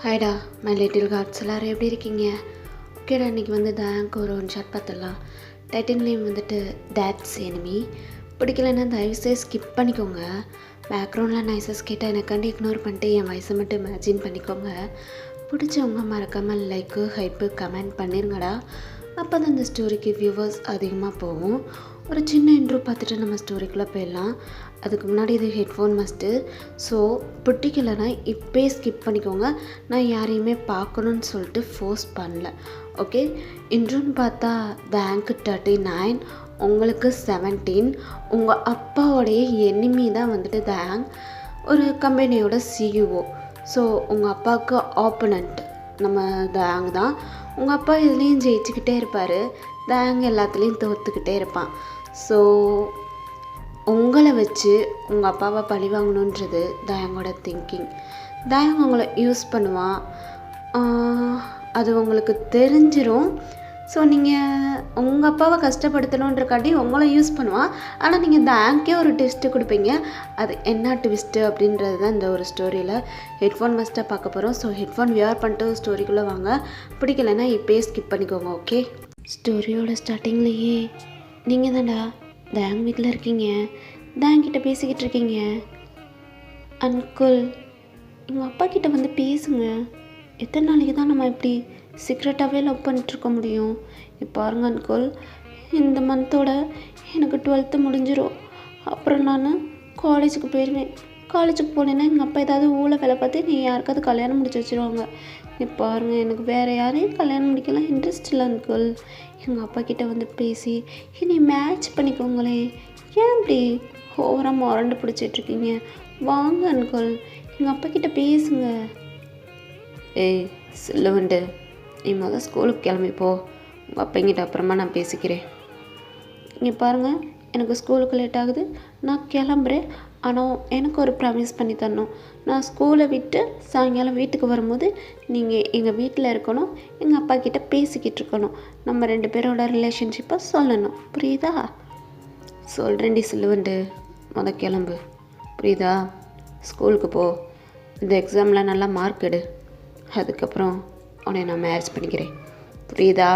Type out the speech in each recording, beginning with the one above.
ஹாய்டா my little cards எல்லோரும் எப்படி இருக்கீங்க? ஓகேடா, இன்றைக்கி வந்து தேங்க் ஒரு ஒன் ஷாட் பார்த்துடலாம். டைட்டில் நேம் வந்துட்டு டேட்ஸ் எனிமி. பிடிக்கலன்னா தயவுசெய்து ஸ்கிப் பண்ணிக்கோங்க. பேக்ரவுண்டில் நைசஸ் கேட்டால் எனக்காண்டி இக்னோர் பண்ணிட்டு என் வயசை மட்டும் இமேஜின் பண்ணிக்கோங்க. பிடிச்சவங்க மறக்காமல் லைக்கு ஹைப்பு கமெண்ட் பண்ணிருங்கடா. அப்போ தான் இந்த ஸ்டோரிக்கு வியூவர்ஸ் அதிகமாக போகும். ஒரு சின்ன இன்ட்ரோ பார்த்துட்டு நம்ம ஸ்டோரிக்குள்ளே போயிடலாம். அதுக்கு முன்னாடி இது ஹெட்ஃபோன் மஸ்ட்டு. ஸோ பிடிக்கலைன்னா இப்போயே ஸ்கிப் பண்ணிக்கோங்க. நான் யாரையுமே பார்க்கணுன்னு சொல்லிட்டு ஃபோர்ஸ் பண்ணல. ஓகே, இன்ட்ரோன்னு பார்த்தா பேங்க் 39, உங்களுக்கு 17. உங்கள் அப்பாவோடைய எனிமி தான் வந்துட்டு தேங், ஒரு கம்பெனியோட சிஇஓ. ஸோ உங்கள் அப்பாவுக்கு ஆப்போனண்ட் நம்ம தேங் தான். உங்கள் அப்பா இதுலேயும் ஜெயிச்சுக்கிட்டே இருப்பார், தேங் எல்லாத்துலேயும் தோற்றுக்கிட்டே இருப்பான். ஸோ உங்களை வச்சு உங்கள் அப்பாவை பழி வாங்கணுன்றது தேங்கோட திங்கிங். தேங் உங்களை யூஸ் பண்ணுவான், அது உங்களுக்கு தெரிஞ்சிடும். ஸோ நீங்கள் உங்கள் அப்பாவை கஷ்டப்படுத்தணுன்றக்காட்டி உங்களை யூஸ் பண்ணுவான். ஆனால் நீங்கள் தேங்க்கே ஒரு ட்விஸ்ட்டு கொடுப்பீங்க. அது என்ன ட்விஸ்ட்டு அப்படின்றது தான் இந்த ஒரு ஸ்டோரியில் ஹெட்ஃபோன் மஸ்ட்டாக பார்க்க போகிறோம். ஸோ ஹெட்ஃபோன் வியர் பண்ணிட்டு ஸ்டோரிக்குள்ளே வாங்க. பிடிக்கலைன்னா இப்போயே ஸ்கிப் பண்ணிக்கோங்க. ஓகே, ஸ்டோரியோட ஸ்டார்டிங்லேயே நீங்கள் தான்டா தேங் வீட்டில் இருக்கீங்க, தேங்கிட்ட பேசிக்கிட்டு இருக்கீங்க. அன்குல், எங்கள் அப்பா கிட்ட வந்து பேசுங்க. எத்தனை நாளைக்கு தான் நம்ம இப்படி சீக்ரெட்டாகவே லவ் பண்ணிட்டுருக்க முடியும்? இப்போ பாருங்க அன்குல், இந்த மந்தோட எனக்கு 12th முடிஞ்சிடும். அப்புறம் நான் காலேஜுக்கு போயிடுவேன். காலேஜுக்கு போனேன்னா எங்கள் அப்பா ஏதாவது ஊழல் வேலை பார்த்து நீ யாருக்காவது கல்யாணம் முடிச்சு வச்சுருவாங்க. இப்போ பாருங்கள், எனக்கு வேறு யாரையும் கல்யாணம் முடிக்கலாம் இன்ட்ரெஸ்ட் இல்லை அன்குல். எங்கள் அப்பா கிட்டே வந்து பேசி நீ மேட்ச் பண்ணிக்கோங்களேன். ஏன் இப்படி ஓவராக முரண்டு பிடிச்சிட்ருக்கீங்க? வாங்க அன்குல், எங்கள் அப்பா கிட்டே பேசுங்க. ஏய் சில்லுவண்டு, நீ முதல் ஸ்கூலுக்கு கிளம்பிப்போ. உங்கள் அப்பங்கிட்ட அப்புறமா நான் பேசிக்கிறேன். இங்கே பாருங்கள், எனக்கு ஸ்கூலுக்கு லேட் ஆகுது, நான் கிளம்புறேன். ஆனால் எனக்கு ஒரு ப்ராமிஸ் பண்ணி தரணும். நான் ஸ்கூலை விட்டு சாயங்காலம் வீட்டுக்கு வரும்போது நீங்கள் எங்கள் வீட்டில் இருக்கணும், எங்கள் அப்பா கிட்டே பேசிக்கிட்டு இருக்கணும். நம்ம 2 பேரோட ரிலேஷன்ஷிப்பை சொல்லணும். புரியுதா? சொல்கிறேன்டி சில்லுவண்டு, முதல் கிளம்பு. புரியுதா? ஸ்கூலுக்கு போ, இந்த எக்ஸாமில் நல்லா மார்க் எடு. அதுக்கப்புறம் உன்னை நான் மேரேஜ் பண்ணிக்கிறேன். புரியுதா?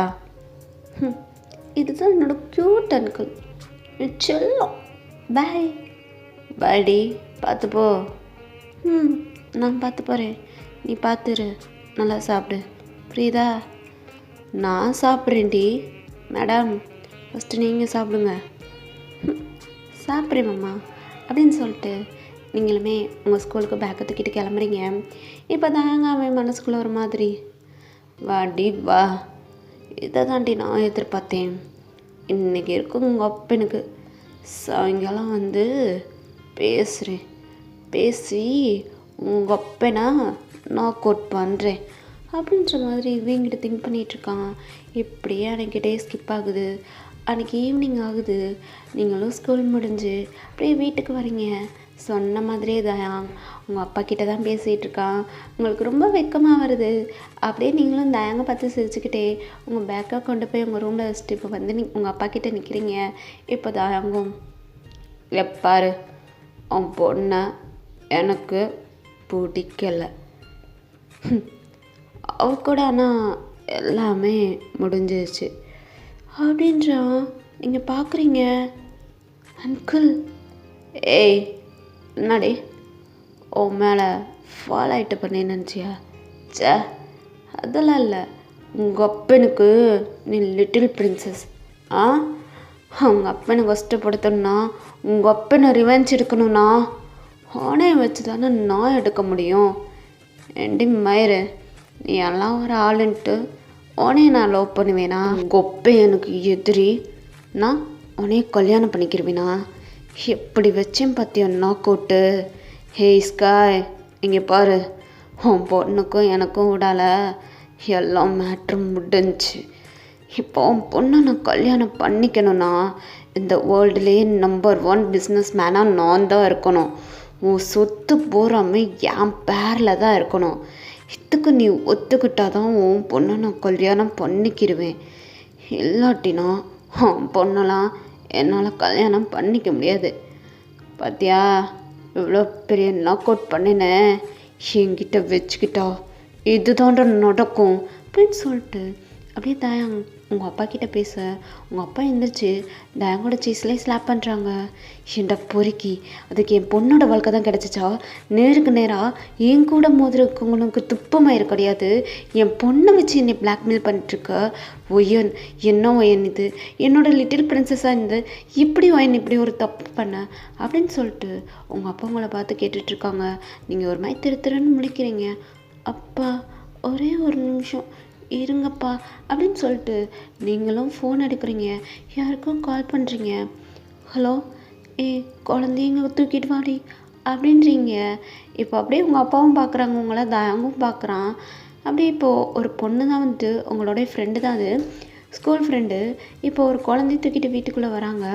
இதுதான் என்னோட க்யூட் அன்குல், செல்லம். பாய். பாய்டி, பார்த்துப்போ. நான் பார்த்து போகிறேன், நீ பார்த்துரு. நல்லா சாப்பிடு. புரியுதா? நான் சாப்பிட்றேன்டி. மேடம், ஃபஸ்ட்டு நீங்கள் சாப்பிடுங்க. சாப்பிட்றேன் மாமா அப்படின்னு சொல்லிட்டு நீங்களுமே உங்கள் ஸ்கூலுக்கு பேக்கை தூக்கிட்டு கிளம்புறீங்க. இப்போ தாங்க அவன் மனசுக்குள்ளே ஒரு மாதிரி, வாடி வா, இதை தாண்டி நான் எதிர்பார்த்தேன். இன்றைக்கி இருக்கும் உங்கள் அப்பனுக்கு சாயங்காலம் வந்து பேசுகிறேன். பேசி உங்கள் அப்பனை நாக் அவுட் பண்ணுறேன் அப்படின்ற மாதிரி இவங்கிட்ட திங்க் பண்ணிகிட்ருக்கான். இப்படியே அன்றைக்கி டே ஸ்கிப் ஆகுது. அன்றைக்கி ஈவினிங் ஆகுது. நீங்களும் ஸ்கூல் முடிஞ்சு அப்படியே வீட்டுக்கு வரீங்க. சொன்ன மாதிரியே தான் உங்கள் அப்பா கிட்ட தான் பேசிகிட்டு இருக்கான். உங்களுக்கு ரொம்ப வெக்கமாக வருது. அப்படியே நீங்களும் தயங்க பார்த்து சிரிச்சுக்கிட்டே உங்கள் பேக்கை கொண்டு போய் உங்கள் ரூமில் வச்சுட்டு இப்போ வந்து உங்கள் அப்பா கிட்டே நிற்கிறீங்க. இப்போ தயங்கும், எப்பாரு உன் பொண்ணை எனக்கு பிடிக்கலை. அவ கூட ஆனால் எல்லாமே முடிஞ்சிருச்சு அப்படின்றான். நீங்கள் பார்க்குறீங்க அன்குல். ஏய் என்னடி, உன் மேலே ஃபாலோ ஆகிட்டு பண்ணேன்னு நினச்சியா? சே, அதெல்லாம் இல்லை. உங்கள் அப்பனுக்கு நீ லிட்டில் பிரின்சஸ். அவங்க அப்பனை கஷ்டப்படுத்தணும்னா, உங்கள் அப்பனை ரிவெஞ்ச் எடுக்கணும்னா ஆணையை வச்சு தானே நான் எடுக்க முடியும். ஏண்டி மயிறு, நீ எல்லாம் ஒரு ஆளுன்ட்டு உனையை நான் லவ் பண்ணுவேனா? உங்கள் அப்பா எனக்கு எதிரி, நான் உனையை கல்யாணம் பண்ணிக்கிருவேனா? எப்படி வச்சேன் பார்த்தியா நாக் அவுட்டு? ஹேய் ஸ்காய், இங்கே பாரு, உன் பொண்ணுக்கும் எனக்கும் விடால எல்லாம் மேட்ரு முடிஞ்சு. இப்போ உன் பொண்ணை நான் கல்யாணம் பண்ணிக்கணும்னா இந்த வேர்ல்டுலேயே நம்பர் 1 பிஸ்னஸ் மேனாக நான் தான் இருக்கணும். உன் சொத்து பூராமே என் பேரில் தான் இருக்கணும். இதுக்கு நீ ஒத்துக்கிட்டால் தான் உன் பொண்ணை நான் கல்யாணம் பண்ணிக்கிடுவேன். இல்லாட்டினா உன் பொண்ணெல்லாம் என்னால் கல்யாணம் பண்ணிக்க முடியாது. பார்த்தியா, இவ்வளோ பெரிய நாக் அவுட் பண்ணினேன், என்கிட்ட வச்சுக்கிட்டா இதுதான்டா நடக்கும் அப்படின்னு சொல்லிட்டு அப்படியே தயாங் உங்கள் அப்பா கிட்ட பேச உங்கள் அப்பா எழுந்திரிச்சு தயாங்கோட சீஸ்லேயே ஸ்லாப் பண்ணுறாங்க. ஏன்டா பொறுக்கி, அதுக்கு என் பொண்ணோட வாழ்க்கை தான் கிடச்சிச்சா? நேருக்கு நேராக என் கூட மோதிரக்கவங்களுக்கு துப்பமாயிரு கிடையாது, என் பொண்ணை வச்சு என்னை பிளாக்மெயில் பண்ணிட்டுருக்க ஒயன். என்ன ஒயன் இது? என்னோட லிட்டில் பிரின்சஸாக இருந்து இப்படி ஒயன் இப்படி ஒரு தப்பு பண்ண அப்படின்னு சொல்லிட்டு உங்கள் அப்பா உங்களை பார்த்து கேட்டுட்ருக்காங்க. நீங்கள் ஒரு மாதிரி திருன்னு முழிக்கிறீங்க. அப்பா ஒரே ஒரு நிமிஷம் இருங்கப்பா அப்படின்னு சொல்லிட்டு நீங்களும் ஃபோன் எடுக்கிறீங்க, யாருக்கும் கால் பண்ணுறீங்க. ஹலோ, குழந்தைங்க தூக்கிட்டு வாடி அப்படின்றீங்க. இப்போ அப்படியே உங்கள் அப்பாவும் பார்க்குறாங்க, உங்களை தயாங்கும் பார்க்குறான். அப்படியே இப்போது ஒரு பொண்ணு தான் வந்துட்டு உங்களுடைய ஃப்ரெண்டு தான், அது ஸ்கூல் ஃப்ரெண்டு. இப்போ ஒரு குழந்தைய தூக்கிட்டு வீட்டுக்குள்ளே வராங்க.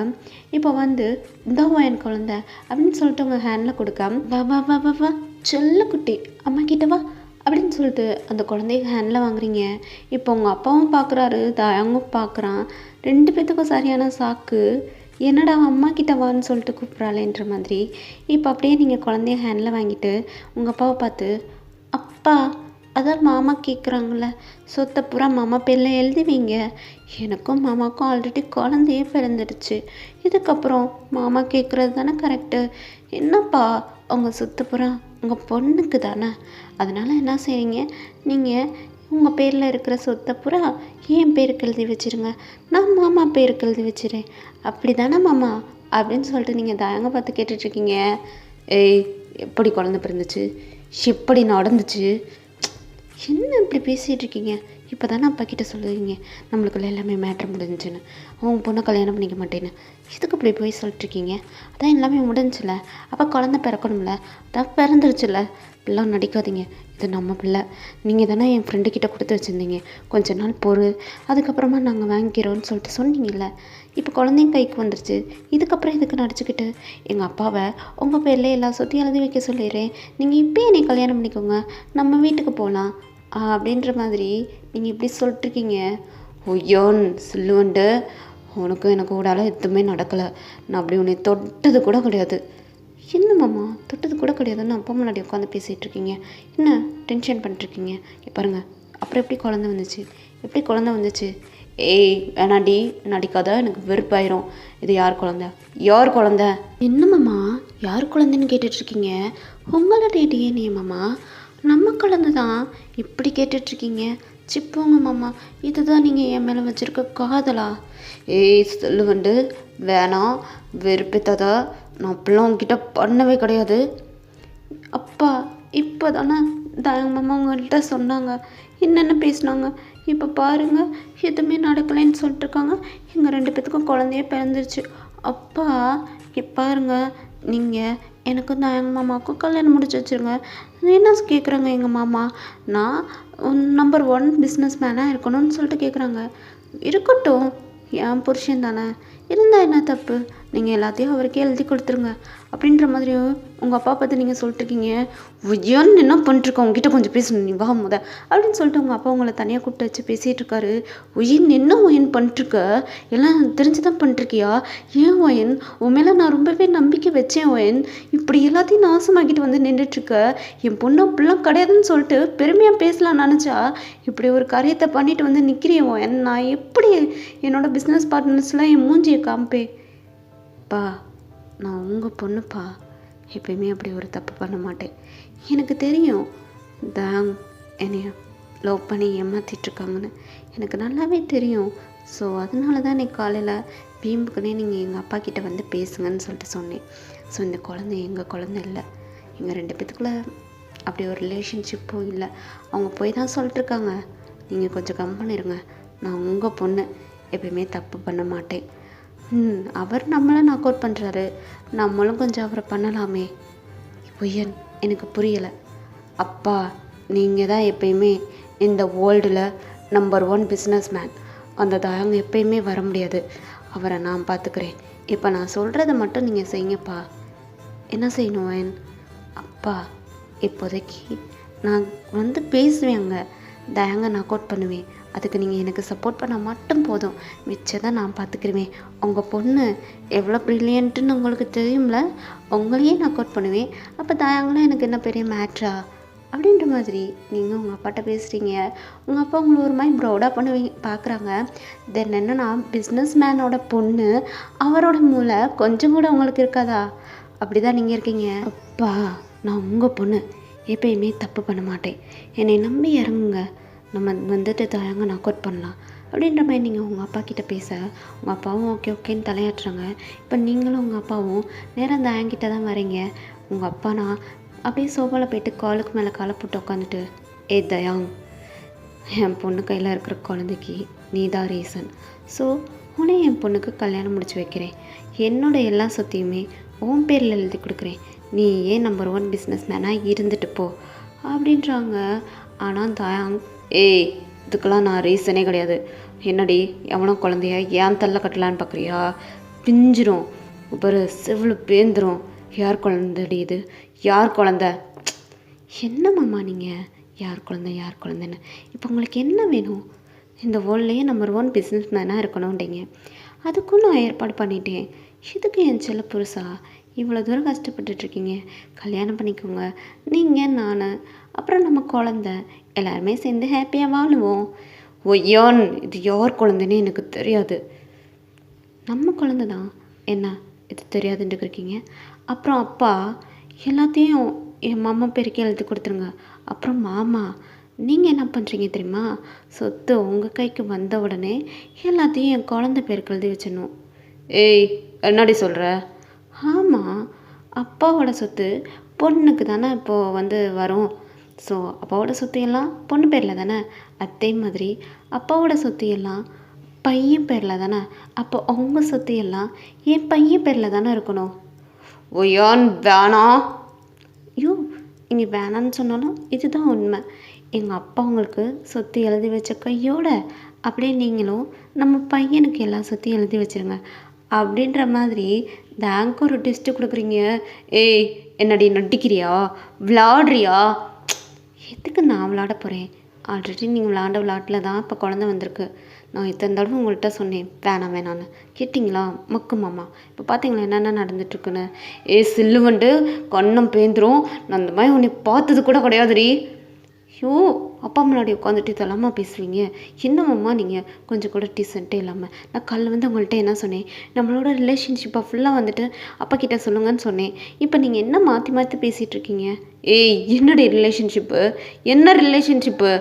இப்போ வந்து இந்தாவா என் குழந்த அப்படின்னு சொல்லிட்டு உங்கள் ஹேண்டில் கொடுக்க வா வா வா வா வா செல்ல குட்டி அம்மா கிட்ட வா அப்படின்னு சொல்லிட்டு அந்த குழந்தைய ஹேண்டில் வாங்குறீங்க. இப்போ உங்கள் அப்பாவும் பார்க்குறாரு, தயாங்கும் பார்க்குறான். 2 பேத்துக்கும் சரியான சாக்கு, என்னடா அம்மா கிட்ட வான்னு சொல்லிட்டு கூப்பிட்றாளேன்ற மாதிரி. இப்போ அப்படியே நீங்கள் குழந்தைய ஹேண்டில் வாங்கிட்டு உங்கள் அப்பாவை பார்த்து, அப்பா அதான் மாமா கேட்குறாங்கள, சொத்தை பூரா மாமா பேரில் எழுதி வைங்க. எனக்கும் மாமாவுக்கும் ஆல்ரெடி குழந்தையே பிறந்துடுச்சு, இதுக்கப்புறம் மாமா கேட்குறது தானே கரெக்டு. என்னப்பா உங்கள் சொத்து பூரா உங்கள் பொண்ணுக்கு தானே, அதனால் என்ன செய்வீங்க, நீங்கள் உங்கள் பேரில் இருக்கிற சொத்தை பூரா என் பேருக்கு எழுதி வச்சுருங்க, நான் மாமா பேருக்கு எழுதி வச்சுறேன், அப்படி தானே மாமா அப்படின்னு சொல்லிட்டு நீங்கள் தயங்க பார்த்து கேட்டுட்ருக்கீங்க. ஏய், எப்படி குழந்தை பிறந்துச்சு, எப்படி நடந்துச்சு, என்ன இப்படி பேசிகிட்டு இருக்கீங்க? இப்போ தானே அப்பா கிட்ட சொல்லுவீங்க நம்மளுக்குள்ள எல்லாமே மேட்ரு முடிஞ்சுன்னு, அவங்க பொண்ணை கல்யாணம் பண்ணிக்க மாட்டேன்னு, இதுக்கு இப்படி போய் சொல்லிட்டுருக்கீங்க? அதான் எல்லாமே முடிஞ்சில்ல, அப்போ குழந்தை பிறக்கணும்ல, அதான் பிறந்துருச்சுல்ல, இப்படிலாம் நடிக்காதீங்க, இது நம்ம பிள்ளை, நீங்கள் தானே என் ஃப்ரெண்டுக்கிட்ட கொடுத்து வச்சுருந்தீங்க, கொஞ்ச நாள் பொறு, அதுக்கப்புறமா நாங்கள் வாங்கிக்கிறோன்னு சொல்லிட்டு சொன்னீங்கல்ல, இப்போ குழந்தைங்க கைக்கு வந்துருச்சு, இதுக்கப்புறம் இதுக்கு நடிச்சுக்கிட்டு எங்கள் அப்பாவை உங்கள் பேரில் எல்லா சொத்தையும் எழுதி வைக்க சொல்லிடுறேன், நீங்கள் இப்போயே என்னை கல்யாணம் பண்ணிக்கோங்க, நம்ம வீட்டுக்கு போகலாம் அப்படின்ற மாதிரி நீங்கள் இப்படி சொல்லிட்டுருக்கீங்க. ஒய்யோன் சொல்லுவன்ட்டு, உனக்கும் எனக்கு கூடால எதுவுமே நடக்கலை, நான் அப்படி உன்னை தொட்டது கூட கிடையாது. என்ன மாமா தொட்டது கூட கிடையாதுன்னு அப்பா முன்னாடி உட்காந்து பேசிகிட்டு இருக்கீங்க, என்ன டென்ஷன் பண்ணிட்டுருக்கீங்க? பாருங்கள் அப்புறம் எப்படி குழந்தை வந்துச்சு, எப்படி குழந்தை வந்துச்சு? ஏய் வேணாடி நடிக்காத, எனக்கு வெறுப்பாயிரும். இது யார் குழந்தை, யார் குழந்தை? என்ன மாமா யார் குழந்தைன்னு கேட்டுட்ருக்கீங்க? உங்களோட டிஎன்ஏ மாமா, நம்ம குழந்தை தான். இப்படி கேட்டுட்ருக்கீங்க? சிப்போங்க மாமா, இதுதான் நீங்கள் என் மேலே வச்சுருக்க காதலா? ஏய் சொல்லுவண்டு, வேணாம், வெறுப்பேத்தாத, நான் அப்படிலாம் உங்ககிட்ட பண்ணவே கிடையாது. அப்பா இப்போ தானே தயங்க மாமா உங்கள்கிட்ட சொன்னாங்க, என்னென்ன பேசினாங்க, இப்போ பாருங்கள் எதுவுமே நடக்கலைன்னு சொல்லிட்டுருக்காங்க, எங்கள் 2 பேத்துக்கும் குழந்தையே பிறந்துருச்சு. அப்பா பாருங்க, நீங்கள் எனக்கும் தயங்க மாமாவுக்கும் கல்யாணம் முடிச்சு வச்சுருங்க. என்ன கேட்குறாங்க எங்கள் மாமா, நான் நம்பர் 1 பிஸ்னஸ் மேனாக இருக்கணும்னு சொல்லிட்டு கேட்குறாங்க. இருக்கட்டும், என் புருஷன் தானே, இருந்தால் என்ன தப்பு, நீங்கள் எல்லாத்தையும் அவருக்கே எழுதி கொடுத்துருங்க அப்படின்ற மாதிரி உங்கள் அப்பா பார்த்து நீங்கள் சொல்லிட்டுருக்கீங்க. ஒய்யான்னு என்ன பண்ணிட்டுருக்க, உங்ககிட்ட கொஞ்சம் பேசணும், நீ வா முத அப்படின்னு சொல்லிட்டு உங்கள் அப்பா உங்களை தனியாக கூப்பிட்டு வச்சு பேசிகிட்டு இருக்காரு. ஒயின் என்ன ஒயின் பண்ணிட்டுருக்க, எல்லாம் தெரிஞ்சு தான் பண்ணிட்டுருக்கியா? ஏன் ஒயின், உன் மேலே நான் ரொம்பவே நம்பிக்கை வச்சேன் ஒயின், இப்படி எல்லாத்தையும் நாசமாக்கிட்டு வந்து நின்றுட்டுருக்க, என் பொண்ணு அப்படிலாம் கிடையாதுன்னு சொல்லிட்டு பெருமையாக பேசலாம் நினச்சா இப்படி ஒரு காரியத்தை பண்ணிட்டு வந்து நிற்கிறேன் ஒயின், நான் எப்படி என்னோடய பிஸ்னஸ் பார்ட்னர்ஸ்லாம் என் மூஞ்சியை காமிப்பேன்? பா நான் உங்கள் பொண்ணுப்பா, எப்பயுமே அப்படி ஒரு தப்பு பண்ண மாட்டேன். எனக்கு தெரியும் தான் என்னைய லவ் பண்ணி ஏமாற்றிட்டுருக்காங்கன்னு எனக்கு நல்லாவே தெரியும். ஸோ அதனால தான் நீ காலையில் வீம்புக்குனே நீங்கள் எங்கள் அப்பா கிட்டே வந்து பேசுங்கன்னு சொல்லிட்டு சொன்னேன். ஸோ இந்த குழந்தை எங்கள் குழந்தை இல்லை, எங்கள் 2 பேத்துக்குள்ளே அப்படி ஒரு ரிலேஷன்ஷிப்பும் இல்லை. அவங்க போய் தான் சொல்லிட்டுருக்காங்க, நீங்கள் கொஞ்சம் கம்முன்னு இருங்க, நான் உங்கள் பொண்ணு, எப்பயுமே தப்பு பண்ண மாட்டேன். அவர் நம்மளை நாக் அவுட் பண்ணுறாரு, நம்மளும் கொஞ்சம் அவரை பண்ணலாமே. பொய்யன் எனக்கு புரியலை. அப்பா நீங்கள் தான் எப்பயுமே இந்த வேர்ல்டில் நம்பர் 1 பிஸ்னஸ் மேன், அந்த தயங்க எப்பயுமே வர முடியாது, அவரை நான் பார்த்துக்கிறேன். இப்போ நான் சொல்கிறத மட்டும் நீங்கள் செய்யுங்கப்பா. என்ன செய்யணும் வேன்? அப்பா இப்போதைக்கு நான் வந்து பேசுவேங்க, தயங்க நாக் அவுட் பண்ணுவேன், அதுக்கு நீங்கள் எனக்கு சப்போர்ட் பண்ண மட்டும் போதும், மிச்சதை நான் பார்த்துக்கிருவேன். உங்கள் பொண்ணு எவ்வளோ ப்ரில்லியன்ட்டுன்னு உங்களுக்கு தெரியும்ல, உங்களையே நாக் அவுட் பண்ணுவேன், அப்போ தயாங்களாம் எனக்கு என்ன பெரிய மேட்ரா? அப்படின்ற மாதிரி நீங்கள் உங்கள் அப்பாட்ட பேசுகிறீங்க. உங்கள் அப்பா உங்களை ஒரு மாதிரி ப்ரௌடாக பண்ணுவீங்க பார்க்குறாங்க. தென் என்னன்னா பிஸ்னஸ் மேனோட பொண்ணு, அவரோட மூளை கொஞ்சம் கூட உங்களுக்கு இருக்காதா? அப்படி தான் நீங்கள் இருக்கீங்க. அப்பா, நான் உங்கள் பொண்ணு, எப்பயுமே தப்பு பண்ண மாட்டேன், என்னை நம்பி இறங்குங்க, நம்ம வந்துட்டு தயங்க நாக் அவுட் பண்ணலாம் அப்படின்ற மாதிரி நீங்கள் உங்கள் அப்பா கிட்ட பேச உங்கள் அப்பாவும் ஓகே ஓகேன்னு தலையாட்டுறாங்க. இப்போ நீங்களும் உங்கள் அப்பாவும் நேராக அந்த ஆங்கிட்ட தான் வரீங்க. உங்கள் அப்பானா அப்படியே சோஃபாவில் போயிட்டு காலுக்கு மேலே காலை போட்டு உட்காந்துட்டு, ஏ தயாங், என் பொண்ணு கையில் இருக்கிற குழந்தைக்கு நீ தான் ரீசன். ஸோ உன்னை என் பொண்ணுக்கு கல்யாணம் முடிச்சு வைக்கிறேன், என்னோட எல்லா சொத்தையுமே உன் பேரில் எழுதி கொடுக்குறேன், நீ ஏன் நம்பர் 1 பிஸ்னஸ் மேனாக இருந்துட்டு போ அப்படின்றாங்க. ஆனால் தயாங், ஏய், இதுக்கெல்லாம் நான் ரீசனே கிடையாது, என்னடி எவனோ குழந்தைய ஏன் தள்ள கட்டலான்னு பார்க்குறியா? பிஞ்சிரும் ஒரு செவ்வளோ பேந்துரும். யார் குழந்தைடி இது? யார் குழந்த? என்ன மாமா நீங்கள் யார் குழந்தை யார் குழந்தைன்னு? இப்போ உங்களுக்கு என்ன வேணும்? இந்த வேர்ல்ட்லேயே நம்பர் 1 பிஸ்னஸ் மேனாக இருக்கணும்ன்றீங்க, அதுக்கும் நான் ஏற்பாடு பண்ணிட்டேன். இதுக்கு என் செல்ல புருஷா இவ்வளோ தூரம் கஷ்டப்பட்டுட்ருக்கீங்க? கல்யாணம் பண்ணிக்கோங்க, நீங்கள், நான், அப்புறம் நம்ம குழந்த, எல்லாருமே சேர்ந்து ஹாப்பியாக வாழுவோம். ஒய்யான், இது யார் குழந்தைன்னு எனக்கு தெரியாது. நம்ம குழந்த தான், என்ன இது தெரியாதுன்ட்டு இருக்கீங்க? அப்புறம் அப்பா, எல்லாத்தையும் என் மாமா பேருக்கே எழுதி கொடுத்துருங்க. அப்புறம் மாமா, நீங்கள் என்ன பண்ணுறீங்க தெரியுமா? சொத்து உங்கள் கைக்கு வந்த உடனே எல்லாத்தையும் என் குழந்தை பேருக்கு எழுதி வச்சிடணும். ஏய், என்னடி சொல்கிற? ஆமாம், அப்பாவோட சொத்து பொண்ணுக்கு தானே இப்போது வரும். ஸோ அப்பாவோட சொத்து எல்லாம் பொண்ணு பேரில் தானே, அதே மாதிரி அப்பாவோட சொத்து எல்லாம் பையன் பேரில் தானே, அப்போ அவங்க சொத்து எல்லாம் என் பையன் பேரில் தானே இருக்கணும். ஒய்யான், வேணாம். ஐயோ, இங்கே வேணான்னு சொன்னாலும் இதுதான் உண்மை. எங்கள் அப்பா உங்களுக்கு சொத்து எழுதி வச்ச கையோட அப்படியே நீங்களும் நம்ம பையனுக்கு எல்லா சொத்தையும் எழுதி வச்சுருங்க அப்படின்ற மாதிரி பேங்க் ஒரு டெஸ்ட்டு கொடுக்குறீங்க. ஏய், என்னடி நடிக்கிறியா? விளாடுறியா? எதுக்கு நான் விளாட போகிறேன்? ஆல்ரெடி நீங்கள் விளாண்ட விளாட்டில் தான் இப்போ குழந்தை வந்திருக்கு. நான் இத்தனை தடவை உங்கள்கிட்ட சொன்னேன் வேணாம் வேணான்னு, கேட்டிங்களா? மக்கு மாமா, இப்போ பார்த்தீங்களா என்னென்ன நடந்துட்டுருக்குன்னு? ஏ சில்லுவண்டு கண்ணம் பேந்துரும், நான் அந்த மாதிரி உன்னை பார்த்தது கூட கிடையாதுடி. ஐயோ, அப்பா முன்னாடி உட்காந்துட்டு இதெல்லாமா பேசுவீங்க? என்னம்மா நீங்கள் கொஞ்சம் கூட டீசென்ட்டே இல்லாமல். நான் கல் உங்கள்கிட்ட என்ன சொன்னேன்? நம்மளோட ரிலேஷன்ஷிப்பை ஃபுல்லாக அப்பா கிட்ட சொல்லுங்கன்னு சொன்னேன். இப்போ நீங்கள் என்ன மாற்றி மாற்றி பேசிகிட்டு இருக்கீங்க? ஏய், என்னடி ரிலேஷன்ஷிப்பு? என்ன ரிலேஷன்ஷிப்பு?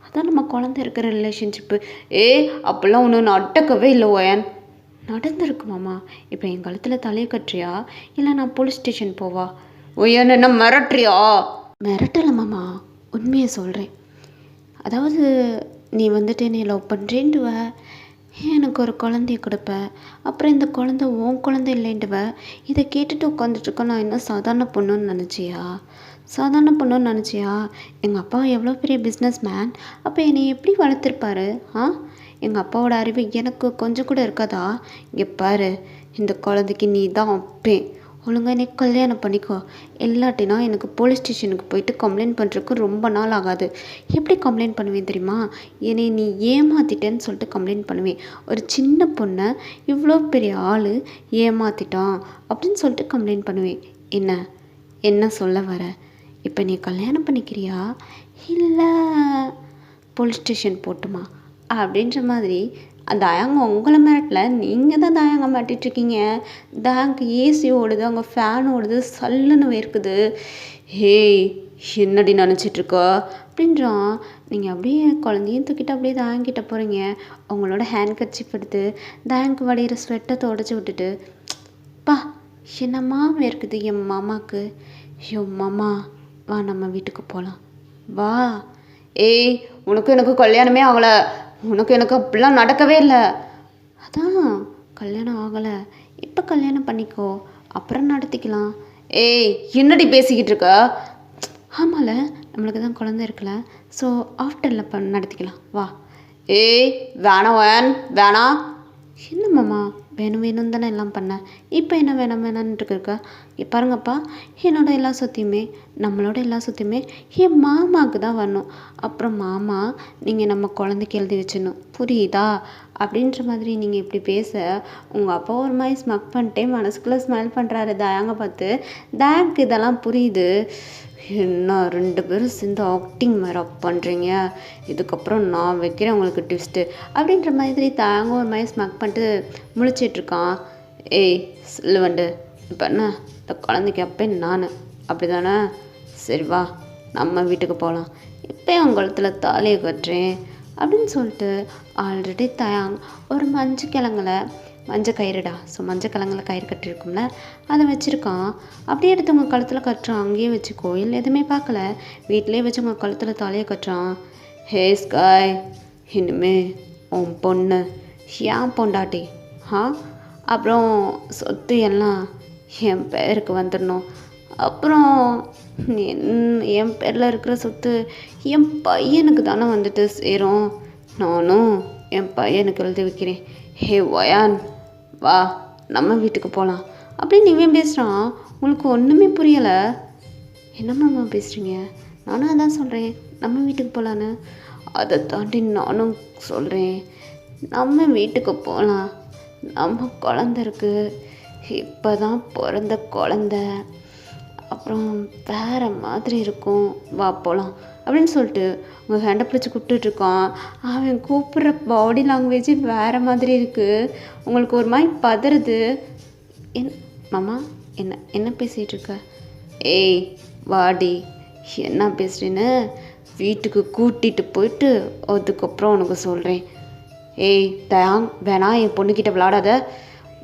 அதான் நம்ம குழந்தை இருக்கிற ரிலேஷன்ஷிப்பு. அப்போல்லாம் ஒன்று நான் அட்டக்கவே இல்லை ஓயன். நடந்திருக்கு மாமா. இப்போ என் கழுத்தில் தலையை கட்டுறியா இல்லை நான் போலீஸ் ஸ்டேஷன் போவா? ஓயன், என்ன மிரட்டுறியா? மிரட்டலை மாமா, உண்மையை சொல்கிறேன். அதாவது நீ என்னை லவ் பண்ணுறேன்டுவ, எனக்கு ஒரு குழந்தைய கொடுப்ப, அப்புறம் இந்த குழந்தை உன் குழந்தை இல்லைன்டுவ. இதை கேட்டுட்டு உட்காந்துட்ருக்க நான் என்ன சாதாரண பொண்ணுன்னு நினச்சியா? சாதாரண பொண்ணுன்னு நினச்சியா? எங்கள் அப்பா எவ்வளோ பெரிய பிஸ்னஸ் மேன், அப்போ என்னை எப்படி வளர்த்துருப்பாரு? எங்கள் அப்பாவோட அறிவு எனக்கு கொஞ்சம் கூட இருக்காதா? இங்கே பாரு, இந்த குழந்தைக்கு நீ தான் அப்பேன், ஒழுங்காக என்னை கல்யாணம் பண்ணிக்கோ. இல்லாட்டினா எனக்கு போலீஸ் ஸ்டேஷனுக்கு போயிட்டு கம்ப்ளைண்ட் பண்ணுறதுக்கு ரொம்ப நாள் ஆகாது. எப்படி கம்ப்ளைண்ட் பண்ணுவேன் தெரியுமா? என்னை நீ ஏமாற்றிட்டேன்னு சொல்லிட்டு கம்ப்ளைண்ட் பண்ணுவேன். ஒரு சின்ன பொண்ணை இவ்வளோ பெரிய ஆள் ஏமாற்றிட்டான் அப்படின்னு சொல்லிட்டு கம்ப்ளைண்ட் பண்ணுவேன். என்ன சொல்ல வர? இப்போ நீ கல்யாணம் பண்ணிக்கிறியா இல்லை போலீஸ் ஸ்டேஷன் போட்டுமா அப்படின்ற மாதிரி தாயங்க உங்களை மிரட்டல, நீங்கள் தான் தாயங்க மாட்டிகிட்ருக்கீங்க. தாங்க ஏசி ஓடுது, அங்கே ஃபேன் ஓடுது, சல்லுன்னு வேர்க்குது. ஹேய், என்னடி நினச்சிட்ருக்கோ அப்படின்றான். நீங்கள் அப்படியே குழந்தையும் தூக்கிட்டு அப்படியே தாயங்கிட்ட போகிறீங்க. அவங்களோட ஹேண்ட் கர்ச்சீஃப் எடுத்து தாயங்க்கு வடிகிற ஸ்வெட்டை தொடச்சி விட்டுட்டு, பா என்னம்மா வேர்க்குது என் மாமாவுக்கு. ஐயோ மாமா, வா நம்ம வீட்டுக்கு போகலாம் வா. ஏய், உனக்கு எனக்கு கல்யாணமே ஆகலை, எனக்கு அப்படிலாம் நடக்கவே இல்லை. அதான் கல்யாணம் ஆகலை, இப்போ கல்யாணம் பண்ணிக்கோ, அப்புறம் நடத்திக்கலாம். ஏய், என்னடி பேசிக்கிட்டு இருக்க? ஆமால, நம்மளுக்கு தான் குழந்தை இருக்குல்ல, ஸோ ஆஃப்டரில் நடத்திக்கலாம் வா. ஏய், வேணாம் வேணாம். என்ன மாமா, வேணும் தானே எல்லாம் பண்ணேன், இப்போ என்ன வேணான்ட்டு இருக்கா? பாருங்கப்பா, என்னோட எல்லா சொத்தையுமே நம்மளோட எல்லா சொத்தையுமே என் மாமாவுக்கு தான் வரணும். அப்புறம் மாமா, நீங்கள் நம்ம குழந்தைக்கு எழுதி வச்சிடணும், புரியுதா? அப்படின்ற மாதிரி நீங்கள் இப்படி பேச உங்கள் அப்பா ஒரு மாதிரி ஸ்மக் பண்ணிட்டே மனசுக்குள்ளே ஸ்மைல் பண்ணுறாரு தயாங்க பார்த்து. தயாங்க்கு இதெல்லாம் புரியுது. என்ன 2 பேரும் சேர்ந்து ஆக்டிங் வேறு பண்ணுறீங்க, இதுக்கப்புறம் நான் வைக்கிறேன் உங்களுக்கு ட்விஸ்ட்டு அப்படின்ற மாதிரி தாங்க ஒரு மாதிரி ஸ்மக் பண்ணிட்டு முழிச்சிட்ருக்கான். ஏய் சில்லுவண்டு, இப்போ என்ன இந்த குழந்தைக்கு அப்பே நான் அப்படி தானே? சரி வா நம்ம வீட்டுக்கு போகலாம், இப்போ என் கழுத்தில் தாலியை கட்டுறேன் அப்படின்னு சொல்லிட்டு ஆல்ரெடி தயாங் ஒரு மஞ்சள் கயிறுடா, ஸோ மஞ்சள் கிழங்குல கயிறு கட்டியிருக்கும்ல அதை வச்சுருக்கான். அப்படியே எடுத்து உங்கள் கழுத்தில் கட்டுறான். அங்கேயே வச்சு கோயில் எதுவுமே பார்க்கல, வீட்டிலே வச்சு உங்கள் கழுத்தில் தாலியை கட்டுறான். ஹே ஸ்காய், இனிமே உன் பொண்ணு ஏன் பொண்டாட்டி, அப்புறம் சொத்து எல்லாம் என் பேருக்கு வந்துடணும். அப்புறம் என் பேரில் இருக்கிற சொத்து என் பையனுக்கு தானே வந்துட்டு சேரும். நானும் என் பையனுக்கு எழுதி வைக்கிறேன். ஹே ஒயான், வா நம்ம வீட்டுக்கு போகலாம் அப்படின்னு இவன் பேசுகிறான். உங்களுக்கு ஒன்றுமே புரியலை. என்னம்மா பேசுகிறீங்க? நானும் அதான் சொல்கிறேன், நம்ம வீட்டுக்கு போகலான்னு. அதை தாண்டி நானும் சொல்கிறேன், நம்ம வீட்டுக்கு போகலாம். நம்ம குழந்த இருக்குது, இப்போ தான் பிறந்த குழந்த, அப்புறம் வேறு மாதிரி இருக்கும், வா போகலாம் அப்படின்னு சொல்லிட்டு உங்கள் ஹேண்டை பிடிச்சி கூப்பிட்டுட்ருக்கான். அவன் கூப்பிட்ற பாடி லாங்குவேஜ் வேறு மாதிரி இருக்குது. உங்களுக்கு ஒரு மாதிரி பதறுது. மாமா என்ன பேசிகிட்ருக்க? ஏய் வாடி, என்ன பேசுகிறேன்னு வீட்டுக்கு கூட்டிகிட்டு போயிட்டு அதுக்கப்புறம் உனக்கு சொல்கிறேன். ஏய் தயாங், வேணா என் பொண்ணுக்கிட்ட விளாடாத.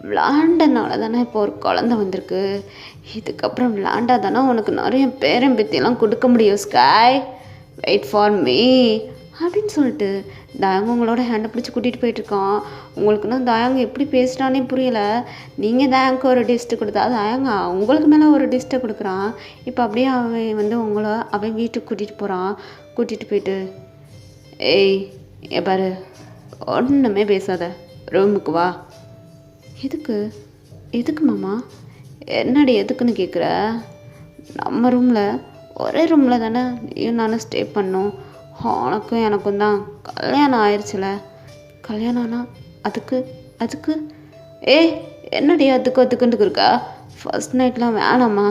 விளாண்டனால தானே இப்போ ஒரு குழந்த வந்திருக்கு, இதுக்கப்புறம் விளாண்டா தானே உனக்கு நிறைய பேரம்பத்தியெல்லாம் கொடுக்க முடியும். ஸ்காய், வெயிட் ஃபார் மீ அப்படின்னு சொல்லிட்டு தயாங்க உங்களோட ஹேண்டை பிடிச்சி கூட்டிகிட்டு போயிட்டுருக்கான். உங்களுக்குன்னா தயாங்க எப்படி பேசுகிறானே புரியலை. நீங்கள் தயாங்க ஒரு டிஸ்ட்டு கொடுத்தா தயாங்க உங்களுக்கு மேலே ஒரு டிஸ்ட்டை கொடுக்குறான். இப்போ அப்படியே அவன் அவன் வீட்டுக்கு கூட்டிகிட்டு போகிறான். கூட்டிகிட்டு போயிட்டு, ஏய் பாரு, ஒன்றுமே பேசாத, ரூமுக்கு வா. எதுக்கு மாமா? என்னடி எதுக்குன்னு கேட்குற? நம்ம ரூமில் ஒரே ரூமில் தானே நீயும் நானும் ஸ்டே பண்ணோம். உனக்கும் எனக்கும் தான் கல்யாணம் ஆயிடுச்சுல. கல்யாணம்னா அதுக்கு ஏய் என்னடி அதுக்குன்ட்டு இருக்கா? ஃபர்ஸ்ட் நைட்லாம் வேணாம்மா.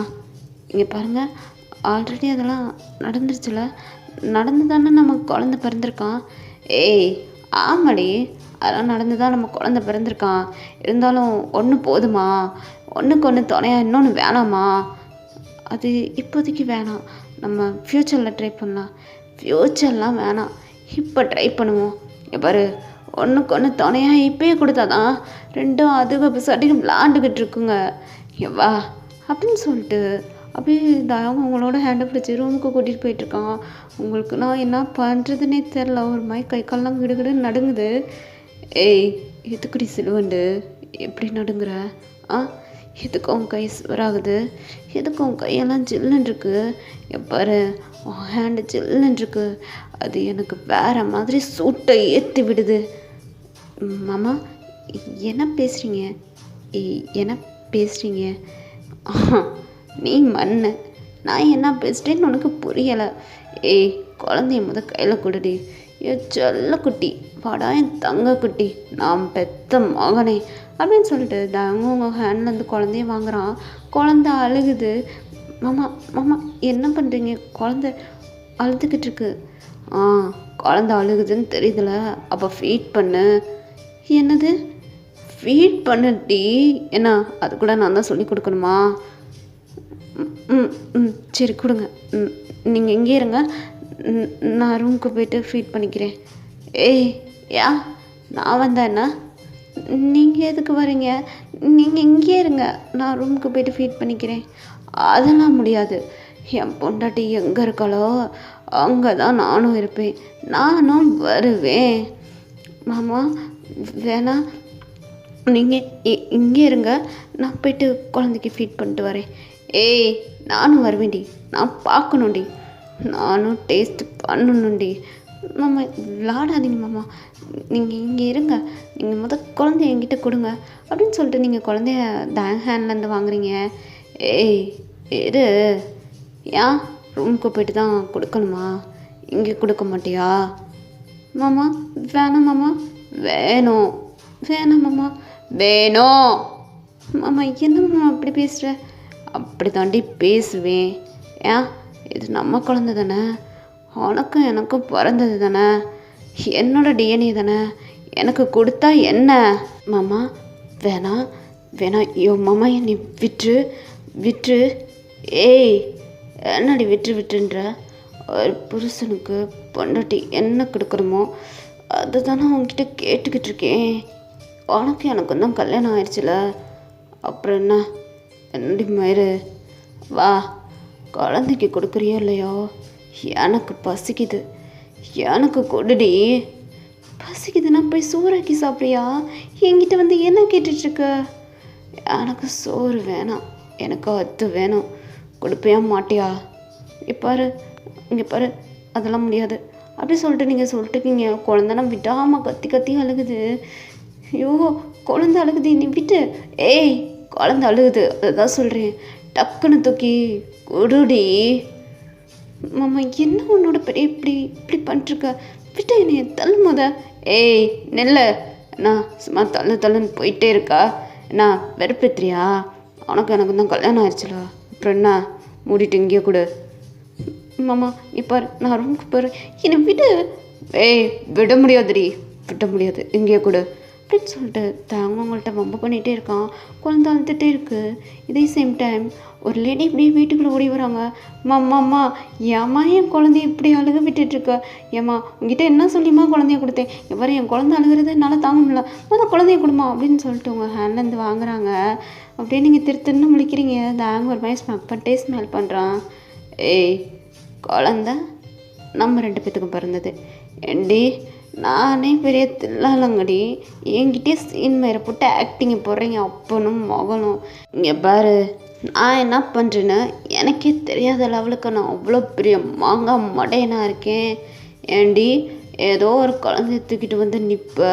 இங்கே பாருங்கள், ஆல்ரெடி அதெல்லாம் நடந்துருச்சுல, நடந்து தானே நம்ம குழந்த பிறந்திருக்கான். ஏய் ஆமாடி, அதெல்லாம் நடந்து தான் நம்ம குழந்த பிறந்திருக்கான். இருந்தாலும் ஒன்று போதுமா? ஒன்றுக்கு ஒன்று துணையா இன்னொன்று வேணாமா? அது இப்போதைக்கு வேணாம், நம்ம ஃப்யூச்சரில் ட்ரை பண்ணலாம். ஃப்யூச்சர்லாம் வேணாம், இப்போ ட்ரை பண்ணுவோம். பாரு, ஒன்றுக்கு ஒன்று துணையாக இப்போயே கொடுத்தாதான் ரெண்டும் அதுக்கு சட்டின்னு விளாண்டுக்கிட்டு இருக்குங்க. வா அப்படின்னு சொல்லிட்டு அப்படியே அவங்க உங்களோட ஹேண்டை பிடிச்சி ரூமுக்கு கூட்டிகிட்டு போயிட்டுருக்கான். உங்களுக்கு நான் என்ன பண்ணுறதுனே தெரில, ஒரு மாதிரி கை கால்லாம் கிடுகிடுன்னு நடுங்குது. ஏய் எதுக்குடி சிலுவண்டு எப்படி நடுங்குற? எதுக்கு உன் கை சுவராகுது? எதுக்கு உன் கையெல்லாம் ஜில்லுன்னு இருக்கு? பாரு, உன் ஹேண்டு ஜில்லுன்னு இருக்கு, அது எனக்கு வேறு மாதிரி சூட்டை ஏற்றி விடுது. மாமா என்ன பேசுகிறீங்க? நீ மண்ணு, நான் என்ன பேசுகிறேன்னு உனக்கு புரியலை. ஏய் குழந்தைய கையில் கொடுடி, என் செல்ல குட்டி, வாடா என் தங்க குட்டி, நான் பெத்த மகனே அப்படின்னு சொல்லிட்டு அவங்க ஹேண்ட்லேருந்து குழந்தைய வாங்குறான். குழந்த அழுகுது. மாமா என்ன பண்ணுறீங்க? குழந்த அழுதுகிட்டு இருக்கு. குழந்த அழுகுதுன்னு தெரியுதுல, அப்போ ஃபீட் பண்ணு. என்னது ஃபீட் பண்ணுடி? என்ன அது கூட நான் தான் சொல்லி கொடுக்கணுமா? சரி கொடுங்க, நீங்கள் இங்கே இருங்க, நான் ரூமுக்கு போய்ட்டு ஃபீட் பண்ணிக்கிறேன். ஏய் நான் வந்தேன் என்ன? நீங்கள் எதுக்கு வரீங்க? நீங்கள் இங்கே இருங்க, நான் ரூமுக்கு போய்ட்டு ஃபீட் பண்ணிக்கிறேன். அதெல்லாம் முடியாது, என் பொண்டாட்டி எங்கே இருக்காளோ அங்கே தான் நானும் இருப்பேன், நானும் வருவேன். மாமா வேணா, நீங்கள் இங்கே இருங்க, நான் போய்ட்டு குழந்தைக்கு ஃபீட் பண்ணிட்டு வரேன். ஏய் நானும் வருவேன்டி, நான் பார்க்கணுண்டி, நானும் டேஸ்ட் பண்ணணுண்டி. மாமா விளாடாதீங்க மாமா, நீங்கள் இங்கே இருங்க, நீங்கள் குழந்தைய என்கிட்ட கொடுங்க அப்படின்னு சொல்லிட்டு நீங்கள் குழந்தைய ஹேண்ட்லேருந்து வாங்குறீங்க. ஏய் இரு, ரூமுக்கு போய்ட்டு தான் கொடுக்கணுமா? இங்கே கொடுக்க மாட்டியா? மாமா வேணாம் மாமா. வேணாம் மாமா. மாமா என்ன மாமா அப்படி பேசுகிற? அப்படி தாண்டி பேசுவேன். இது நம்ம குழந்தை தானே, உனக்கும் எனக்கும் பிறந்தது தானே, என்னோட டிஎன்ஏ தானே, எனக்கு கொடுத்தா என்ன? மாமா வேணாம் வேணாம், ஐயோ மாமா என்னை விட்டுரு விட்டுரு. ஏய் என்னடி விட்டுன்ற? ஒரு புருஷனுக்கு பொண்டாட்டி என்ன கொடுக்குறோமோ அதை தானே அவங்ககிட்ட கேட்டுக்கிட்டு இருக்கேன். உனக்கு எனக்கு தான் கல்யாணம் ஆயிடுச்சுல, அப்புறம் என்ன? என்னடி மயிறு, வா குழந்தைக்கு கொடுக்குறியோ இல்லையோ, எனக்கு பசிக்குது, எனக்கு கொடுடி. பசிக்குதுன்னா போய் சோறாக்கி சாப்பிட்றியா? என்கிட்ட வந்து என்ன கேட்டுட்ருக்க? எனக்கு சோறு வேணாம், எனக்கு அது வேணும். கொடுப்பியா மாட்டியா? இங்கே பாரு அதெல்லாம் முடியாது அப்படி சொல்லிட்டு நீங்கள் சொல்லிட்டுருக்கீங்க. குழந்தைனா விடாமல் கத்தி கத்தி அழுகுது. ஐயோ குழந்தை அழுகுது, நீ விட்டு. ஏய் குழந்தை அழுகுது, அதுதான் சொல்கிறேன், டக்குன்னு தூக்கி கொடுடி. மாமா என்ன உன்னோட பெரிய இப்படி பண்ணிட்டுருக்க? விட்டு என்னைய தள்ளு முத. ஏய் நெல்ல அண்ணா, சும்மா தள்ளுன்னு போயிட்டே இருக்கா என்ன? வெறுப்பேத்துறியா? உனக்கு எனக்கு தான் கல்யாணம் ஆயிடுச்சுல, அப்புறம் என்ன? மூடிட்டு இங்கேயே கொடு. மாமா இப்போ நான் ரூமுக்கு போகிறேன், என்னை விடு. ஏய் விட முடியாதுடி, விட முடியாது, இங்கேயே கொடு அப்படின்னு சொல்லிட்டு அவங்கள்ட்ட வம்பு பண்ணிகிட்டே இருக்கான். குழந்தை அழுதுகிட்டே இருக்குது. இதே சேம் டைம் ஒரு லேடி இப்படி வீட்டுக்குள்ளே ஓடி வராங்க. மாமா ஏம்மா என் குழந்தைய இப்படி அழுக விட்டுட்ருக்க? ஏம்மா உங்ககிட்ட என்ன சொல்லிம்மா குழந்தைய கொடுத்தேன்? எவ்வாறு என் குழந்தை அழுகிறது என்னால் தாங்க முடியல, மொதல் குழந்தைய கொடுமா அப்படின்னு சொல்லிட்டு உங்கள் ஹேண்ட்லேருந்து வாங்குறாங்க. அப்படியே நீங்கள் திருன்னு முழிக்கிறீங்க. தாங்க ஒரு மாதிரி ஸ்மெல் பண்ணுறான். ஏய் குழந்த நம்ம 2 பேத்துக்கும் பிறந்தது ஏண்டி, நானே பெரிய தில்லாலங்கடி, என்கிட்டே சீன் மேலே போட்டு ஆக்டிங்கை போடுறீங்க அப்பனும் மகனும். இங்கே பாரு, நான் என்ன பண்ணுறேன்னு எனக்கே தெரியாத லெவலுக்கு நான் அவ்வளோ பெரிய மாங்காய் மடையனாக இருக்கேன். ஏண்டி ஏதோ ஒரு குழந்தைய தூக்கிட்டு வந்து நிற்ப,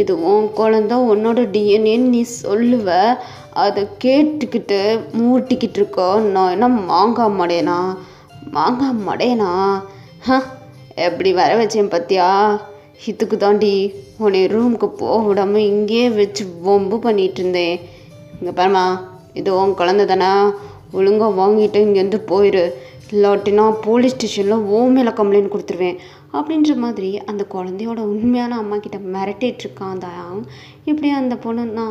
இது உன் குழந்த உன்னோட டிஎன்ஏன்னு நீ சொல்லுவ, அதை கேட்டுக்கிட்டு மூட்டிக்கிட்டு இருக்கோ. நான் என்ன மாங்காய் மடையனா? எப்படி வர வச்சேன் பார்த்தியா? இதுக்கு தாண்டி உன்னை ரூமுக்கு போக விடாமல் இங்கேயே வச்சு வம்பு பண்ணிகிட்டு இருந்தேன். இங்கே பாருமா, இது உன் குழந்தை தானே, ஒழுங்காக வாங்கிட்டு இங்கேருந்து போயிடு, இல்லாட்டினா போலீஸ் ஸ்டேஷனில் ஓ மேலே கம்ப்ளைண்ட் கொடுத்துருவேன் அப்படின்ற மாதிரி அந்த குழந்தையோட உண்மையான அம்மா கிட்ட மிரட்டிகிட்ருக்கான் தான். இப்படி அந்த பொண்ணுன்னா,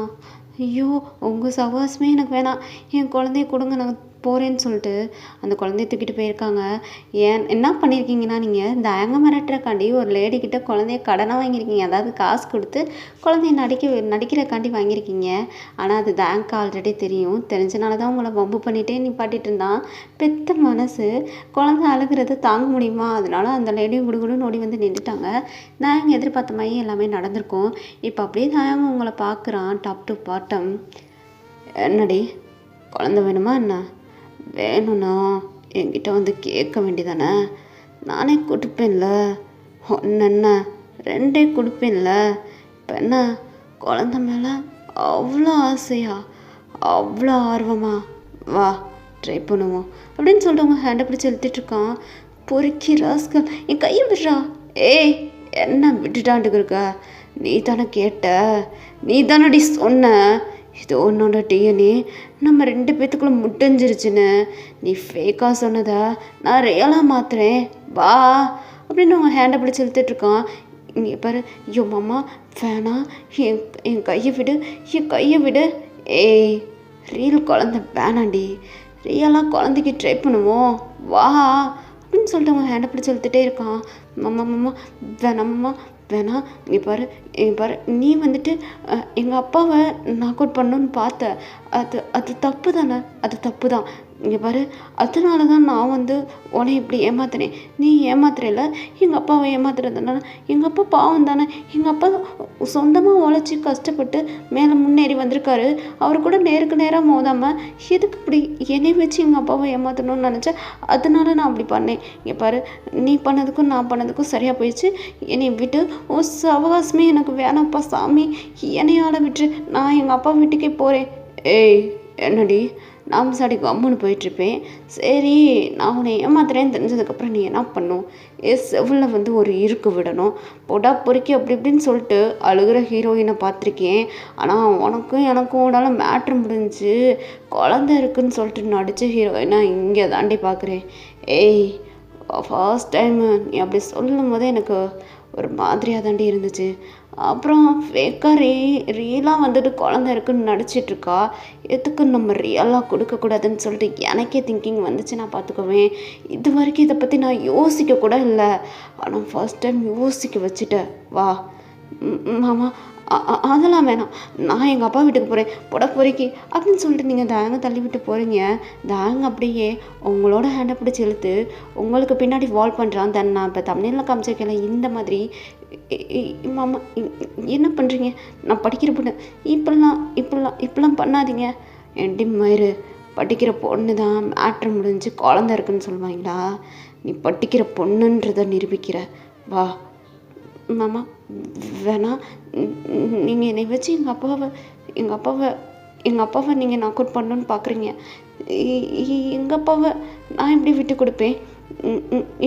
ஐயோ உங்கள் சவாசமே எனக்கு வேணாம், என் குழந்தைய கொடுங்க, நான் போகிறேன்னு சொல்லிட்டு அந்த குழந்தைய தூக்கிட்டு போயிருக்காங்க. என்ன பண்ணியிருக்கீங்கன்னா, நீங்கள் இந்த மிரட்டுறக்காண்டி ஒரு லேடிக்கிட்ட குழந்தைய கடனாக வாங்கியிருக்கீங்க, அதாவது காசு கொடுத்து குழந்தைய நடிக்கிறக்காண்டி வாங்கியிருக்கீங்க. ஆனால் அது பேங்க் ஆல்ரெடி தெரிஞ்சனால தான் உங்களை வம்பு பண்ணிகிட்டே நிப்பாட்டிகிட்டு இருந்தான். பெத்த மனசு, குழந்தை அழுகிறது தாங்க முடியுமா? அதனால அந்த லேடியும் குடுகுடுன்னு ஓடி வந்து நின்றுட்டாங்க. நாங்கள் எதிர்பார்த்த மாதிரி எல்லாமே நடந்திருக்கோம். இப்போ அப்படியே நாங்கள் உங்களை பார்க்குறான் டாப் டு பாட்டம். என்னடி குழந்தை வேணுமா என்ன? வேணும்னா என்கிட்ட வந்து கேட்க வேண்டியதானே, நானே கொடுப்பேன்ல. ஒன்று என்ன 2 கொடுப்பேன்ல. இப்போ என்ன குழந்த மேலே அவ்வளோ ஆசையா, அவ்வளோ ஆர்வமா? வா ட்ரை பண்ணுவோம் அப்படின்னு சொல்லிட்டு அவங்க ஹேண்டை பிடிச்சி எழுத்திட்டுருக்கான். பொறுக்கி ராஸ்கல், என் கையை விடுறா. ஏய் என்ன விட்டுட்டான்ட்டு இருக்க? நீ தானே கேட்ட, நீ தானடி சொன்ன இது உன்னோட டிஎன்ஏ நம்ம 2 பேத்துக்குள்ளே முட்டிஞ்சிருச்சுன்னு. நீ ஃபேக்காக சொன்னதா நான் ரியலாக மாத்துறேன், வா அப்படின்னு அவங்க ஹேண்டை பிடிச்சி இழுத்துட்ருக்கான். இங்கே பாரு, ஐயோ மாமா வேணாம், என் கையை விடு. ஏய் ரியல் குழந்தை வேணாண்டி, ரியலாக குழந்தைக்கு ட்ரை பண்ணுவோம், வா அப்படின்னு சொல்லிட்டு அவங்க ஹேண்டை பிடிச்சி இழுத்துட்டே இருக்கான். மாமா வேணாம்மா வேணாம். இங்கே பாரு, நீ வந்துட்டு எங்கள் அப்பாவை நாக் அவுட் பண்ணணுன்னு பார்த்த, அது தப்பு தானே, அது தப்பு தான். இங்கே பாரு, அதனால தான் நான் வந்து உன்னை இப்படி ஏமாத்தினேன். நீ ஏமாத்துறல, எங்கள் அப்பாவை ஏமாத்துறதுனால. எங்கள் அப்பா பாவம் தானே, எங்கள் அப்பா சொந்தமாக உழைச்சி கஷ்டப்பட்டு மேலே முன்னேறி வந்திருக்காரு. அவர் கூட நேருக்கு நேராக மோதாமல் எதுக்கு இப்படி என்னை வச்சு எங்கள் அப்பாவை ஏமாற்றணும்னு நினச்சேன், அதனால நான் அப்படி பண்ணேன். இங்கே பாரு, நீ பண்ணதுக்கும் நான் பண்ணதுக்கும் சரியாக போயிடுச்சு, என்னை விட்டு உன் அவகாசமே எனக்கு வேணாப்பா சாமி, என்னையால் விட்டு நான் எங்கள் அப்பா வீட்டுக்கே போகிறேன். ஏய் என்னடி நாம் சாடி கம்முன்னு போயிட்டுருப்பேன். சரி நான் உன்னை ஏமாத்துறேன்னு தெரிஞ்சதுக்கப்புறம் நீ என்ன பண்ணும்? செவ்வில் வந்து ஒரு இருக்கு விடணும், பொடா பொறுக்கி அப்படி இப்படின்னு சொல்லிட்டு அழுகிற ஹீரோயினை பார்த்துருக்கேன். ஆனால் உனக்கும் எனக்கும் உடால மேட்ரு முடிஞ்சு குழந்த இருக்குன்னு சொல்லிட்டு நடித்த ஹீரோயினை இங்கே தாண்டி பார்க்குறேன். ஏய், ஃபர்ஸ்ட் டைமு நீ அப்படி சொல்லும் போதே எனக்கு ஒரு மாதிரியாக தாண்டி இருந்துச்சு. அப்புறம் ஃபேக்காக ரியலாக வந்துட்டு குழந்த இருக்குன்னு நடிச்சிட்ருக்கா. எதுக்கு நம்ம ரியலாக கொடுக்கக்கூடாதுன்னு சொல்லிட்டு எனக்கே திங்கிங் வந்துச்சு. நான் பார்த்துக்குவேன். இது வரைக்கும் இதை பற்றி நான் யோசிக்க கூட இல்லை. ஆனால் ஃபர்ஸ்ட் டைம் யோசிக்க வச்சுட்டேன். வா மாமா, அதெல்லாம் வேணாம். நான் எங்கள் அப்பா வீட்டுக்கு போகிறேன் போட போறீக்கி அப்படின்னு சொல்லிட்டு நீங்கள் தாங்க தள்ளி விட்டு போகிறீங்க. தாங்க அப்படியே உங்களோட ஹேண்டை பிடிச்சி இழுத்து உங்களுக்கு பின்னாடி வால் பண்ணுறான். தென் நான் இப்போ தமிழில் காமிச்சிருக்கேன் இந்த மாதிரி. மாமா என்ன பண்ணுறீங்க? நான் படிக்கிற பொண்ணு, இப்படிலாம் பண்ணாதீங்க. என்டி மயிறு, படிக்கிற பொண்ணு தான் மேட்ரு முடிஞ்சு குழந்த இருக்குன்னு சொல்லுவாங்களா? நீ படிக்கிற பொண்ணுன்றதை நிரூபிக்கிற. வா மாமா, வேணாம். நீங்கள் என்னை வச்சு எங்கள் அப்பாவை நீங்கள் நாக் அவுட் பண்ணணுன்னு பார்க்குறீங்க. எங்கள் அப்பாவை நான் எப்படி விட்டு கொடுப்பேன்?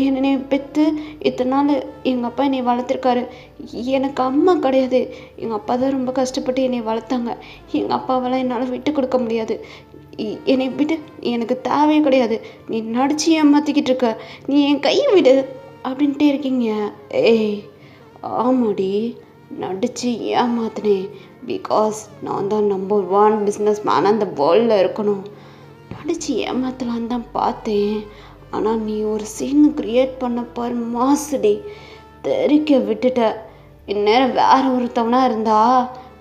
என்னை பெற்று இத்தனை நாள் எங்கள் அப்பா என்னை வளர்த்துருக்காரு. எனக்கு அம்மா கிடையாது. எங்கள் அப்பா தான் ரொம்ப கஷ்டப்பட்டு என்னை வளர்த்தாங்க. எங்கள் அப்பாவெல்லாம் என்னால் விட்டு கொடுக்க முடியாது. என்னை விட்டு, எனக்கு தேவையே கிடையாது. நீ நடிச்சு ஏமாற்றிக்கிட்டு இருக்க. நீ என் கையை விடு அப்படின்ட்டே இருக்கீங்க. ஏய், ஆமாடி, நடிச்சு ஏமாத்தினேன். பிகாஸ் நான் தான் நம்பர் 1 பிஸ்னஸ் மேன் அந்த வேர்ல்டில் இருக்கணும். நடிச்சு ஏமாத்தலான்னு தான் பார்த்தேன். ஆனால் நீ ஒரு சீன் க்ரியேட் பண்ண பாரு, மாசுடி. தெரிக்க விட்டுட்ட. இந்நேரம் வேற ஒருத்தவனா இருந்தா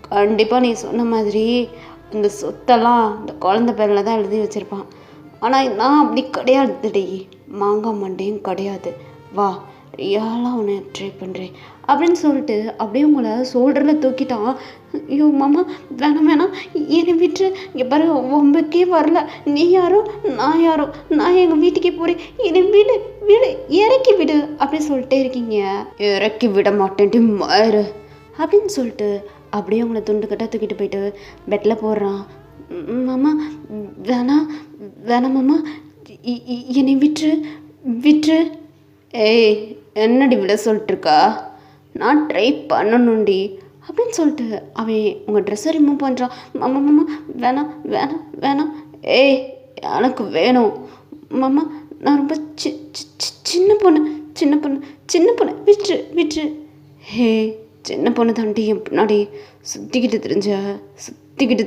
கண்டிப்பாக நீ சொன்ன மாதிரி இந்த சொத்தெல்லாம் இந்த குழந்த பேரில் தான் எழுதி வச்சுருப்பான். ஆனால் நான் அப்படி கிடையாதுடி. மாங்காய் மண்டையும் கிடையாது. வா, ரியலாக உன்னை ட்ரை பண்ணுறேன் அப்படின்னு சொல்லிட்டு அப்படியே உங்களை ஷோல்டரில் தூக்கிட்டான். ஐயோ மாமா, வேணாம், என்னை விட்டு. இங்கே பாரு, உங்களுக்கே வரல. நீ யாரோ நான் யாரோ, நான் எங்கள் வீட்டுக்கே போகிறேன். என்னை விடு இறக்கி விடு அப்படின்னு சொல்லிட்டே இருக்கீங்க. இறக்கி விட மாட்டேன்ட்டு மாறு அப்படின்னு சொல்லிட்டு அப்படியே உங்களை துண்டுக்கட்டாக தூக்கிட்டு போயிட்டு பெட்டில் போடுறான். மாமா, வேணாம் மாமா, என்னை விட்டுரு. ஏய், என்னடி விட சொல்லிட்டுருக்கா? நான் ட்ரை பண்ணணுண்டி அப்படின்னு சொல்லிட்டு அவன் உங்கள் ட்ரெஸ்ஸை ரிமூவ் பண்ணுறான். மாமா, வேணாம். ஏய், எனக்கு வேணும் மாமா. நான் ரொம்ப சின்ன பொண்ணு விட்டுரு. ஹே, சின்ன பொண்ணு தாண்டி என் பின்னாடி சுற்றிக்கிட்டு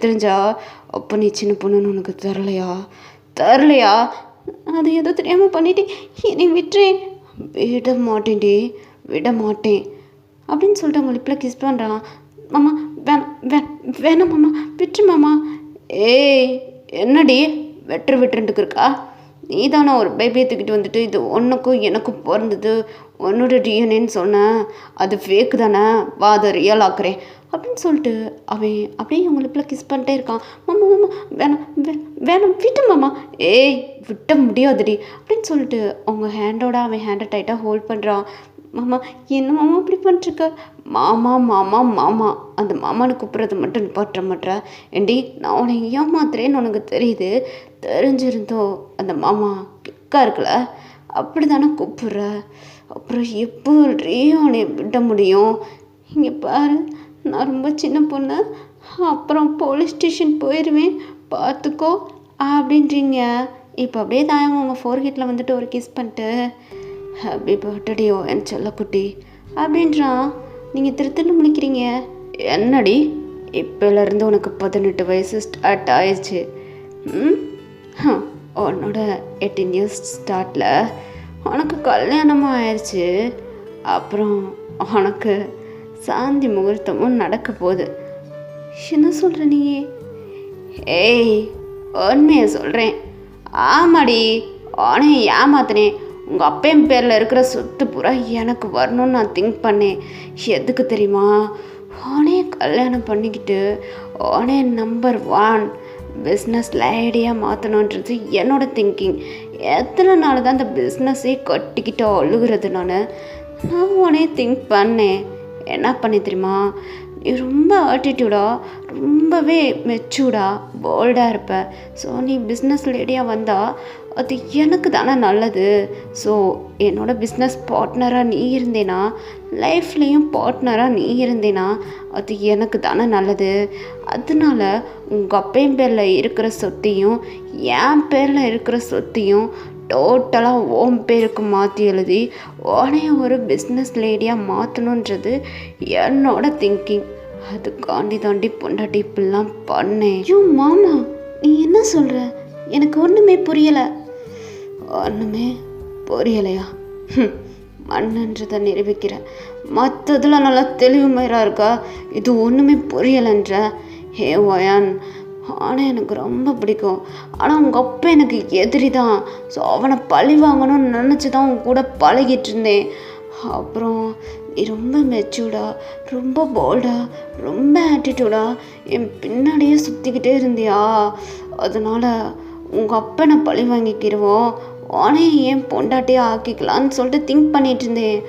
தெரிஞ்சா அப்போ நீ சின்ன பொண்ணுன்னு உனக்கு தரலையா? அது ஏதோ தெரியாமல் பண்ணிட்டு என்னை விட்டுறேன். விட மாட்டேன் அப்படின்னு சொல்லிட்டு அவங்க லிப்பில் கிஸ் பண்ணுறான். மாமா, வேணாம் மாமா, விட்டுரு மாமா. ஏய், என்னடி விட்டுருந்துக்கு இருக்கா? நீ தானே ஒரு பேபியை தூக்கிட்டு வந்துட்டு இது உனக்கும் எனக்கும் பிறந்தது, உன்னோட டிஎன்ஏன்னு சொன்னேன். அது ஃபேக்கு தானே, வா அதை ரியல் ஆக்குறேன் அப்படின்னு சொல்லிட்டு அவன் அப்படியே அவங்க லிப்பில் கிஸ் பண்ணிட்டே இருக்கான். மாமா, வேணாம் விட்டு மாமா. ஏய், விட்ட முடியாதுடி அப்படின்னு சொல்லிட்டு அவங்க ஹேண்டோட அவன் ஹேண்டை டைட்டாக ஹோல்ட் பண்ணுறான். மாமா, என்ன மாமா இப்படி பண்ணிட்டுருக்க? மாமா அந்த மாமான்னு கூப்பிட்றது மட்டும் நிப்பாட்ட மாட்டேற. ஏண்டி, நான் உன்னை ஏமாத்துறேன்னு உனக்கு தெரியுது. தெரிஞ்சிருந்தோ அந்த மாமா கிக்கா இருக்குல்ல, அப்படி தானே கூப்பிட்ற. அப்புறம் எப்படி அவனை விட முடியும்? இங்கே பாரு, நான் ரொம்ப சின்ன பொண்ணு, அப்புறம் போலீஸ் ஸ்டேஷன் போயிடுவேன், பார்த்துக்கோ அப்படின்றீங்க. இப்போ அப்படியே தாயம் அவங்க ஃபோர்ஹெட்டில் வந்துட்டு ஒரு கிஸ் பண்ணிட்டு ஹாப்பி பர்த்டேயோ என் செல்லக்குட்டி அப்படின்றான். நீங்கள் திருத்தன்னு முழிக்கிறீங்க. என்னடி, இப்போலேருந்து உனக்கு 18 வயசு ஸ்டார்ட் ஆயிடுச்சு. உன்னோட 18 இயர்ஸ் ஸ்டார்ட்டில் உனக்கு கல்யாணமும் ஆயிடுச்சு. அப்புறம் உனக்கு சாந்தி முகூர்த்தமும் நடக்க போகுது. என்ன சொல்கிற நீ? ஏய், உண்மையை சொல்கிறேன். ஆமாடி, உனே ஏமாத்தினேன். உங்கள் அப்பையன் பேரில் இருக்கிற சொத்து பூரா எனக்கு வரணும்னு நான் திங்க் பண்ணேன். எதுக்கு தெரியுமா? உனே கல்யாணம் பண்ணிக்கிட்டு உனே நம்பர் 1 பிஸ்னஸ் லேடியாக மாற்றணுன்றது என்னோட திங்கிங். எத்தனை நாள் தான் அந்த பிஸ்னஸே கட்டிக்கிட்டு அழுகிறது. நான் உனே திங்க் பண்ணேன். என்ன பண்ணி தெரியுமா? நீ ரொம்ப ஆட்டிடியூடாக, ரொம்பவே மெச்சூர்டாக, போல்டாக இருப்ப. ஸோ நீ பிஸ்னஸ் லேடியாக வந்தால் அது எனக்கு தானே நல்லது. ஸோ என்னோட பிஸ்னஸ் பார்ட்னராக நீ இருந்தேனா, லைஃப்லேயும் பார்ட்னராக நீ இருந்தேனா அது எனக்கு தானே நல்லது. அதனால உங்கள் அப்பையன் பேரில் இருக்கிற சொத்தையும் என் பேரில் இருக்கிற சொத்தையும் டோட்டலாக ஓம் பேருக்கு மாற்றி எழுதி உடனே ஒரு பிஸ்னஸ் லேடியாக மாற்றணுன்றது என்னோட திங்கிங். அதுக்காண்டி தாண்டி பொண்டாட்டி இப்படிலாம் பண்ணேன். ஐயோ மாமா, நீ என்ன சொல்கிற? எனக்கு ஒன்றுமே புரியலை. ஒன்றுமே புரியலையா? மண்ணுன்றதை நிரூபிக்கிற, மற்றதில் நல்லா தெளிவு மயிராக இருக்கா, இது ஒன்றுமே புரியலைன்ற. ஹே ஒயான், ஆனால் எனக்கு ரொம்ப பிடிக்கும். ஆனால் உங்கள் அப்பா எனக்கு எதிரி தான். ஸோ அவனை பழி வாங்கணும்னு நினச்சி தான் உன் கூட பழகிட்டு இருந்தேன். அப்புறம் நீ ரொம்ப மெச்சூர்டாக, ரொம்ப போல்டாக, ரொம்ப ஆட்டிடியூடாக என் பின்னாடியே சுற்றிக்கிட்டே இருந்தியா. அதனால் உங்கள் அப்பனை பழி வாங்கிக்கிடுவோம், உடனே ஏன் பொண்டாட்டியே ஆக்கிக்கலான்னு சொல்லிட்டு திங்க் பண்ணிகிட்டு இருந்தேன்.